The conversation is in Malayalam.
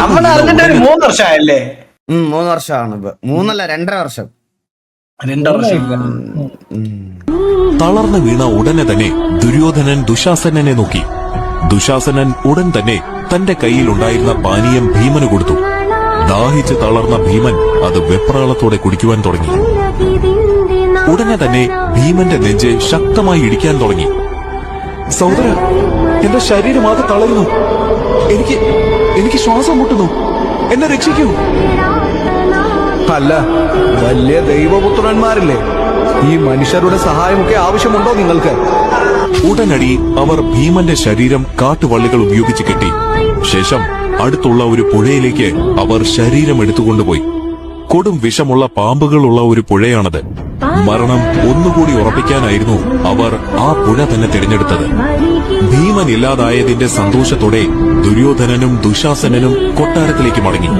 നമ്മൾ അറിഞ്ഞിട്ട് ഒരു 3 വർഷമായല്ലേ? 3 വർഷമാണ്. 3 അല്ല 2.5 വർഷം. 2 വർഷം. തളർന്നു വീണ ഉടനെ തന്നെ ദുര്യോധനൻ ദുശാസനനെ നോക്കി. ദുശാസനൻ ഉടൻ തന്നെ തന്റെ കയ്യിലുണ്ടായിരുന്ന പാനീയം ഭീമന് കൊടുത്തു. ദാഹിച്ച് തളർന്ന ഭീമൻ അത് വെപ്രാളത്തോടെ കുടിക്കുവാൻ തുടങ്ങി. ഉടനെ തന്നെ ഭീമന്റെ നെഞ്ച് ശക്തമായി ഇടിക്കാൻ തുടങ്ങി. സഹോദര, എന്റെ ശരീരമാകെ തളരുന്നു. എനിക്ക് ശ്വാസം മുട്ടുന്നു. എന്നെ രക്ഷിക്കൂ. അല്ല, വലിയ ദൈവപുത്രന്മാരില്ലേ, ഈ മനുഷ്യരുടെ സഹായമൊക്കെ ആവശ്യമുണ്ടോ നിങ്ങൾക്ക്? ഉടനടി അവർ ഭീമന്റെ ശരീരം കാട്ടുവള്ളികൾ ഉപയോഗിച്ച് കെട്ടി. ശേഷം അടുത്തുള്ള ഒരു പുഴയിലേക്ക് അവർ ശരീരം എടുത്തുകൊണ്ടുപോയി. കൊടും വിഷമുള്ള പാമ്പുകളുള്ള ഒരു പുഴയാണത്. മരണം ഒന്നുകൂടി ഉറപ്പിക്കാനായിരുന്നു അവർ ആ പുഴ തന്നെ തിരഞ്ഞെടുത്തത്. ഭീമൻ ഇല്ലാതായതിന്റെ സന്തോഷത്തോടെ ദുര്യോധനനും ദുശാസനനും കൊട്ടാരത്തിലേക്ക് മടങ്ങി.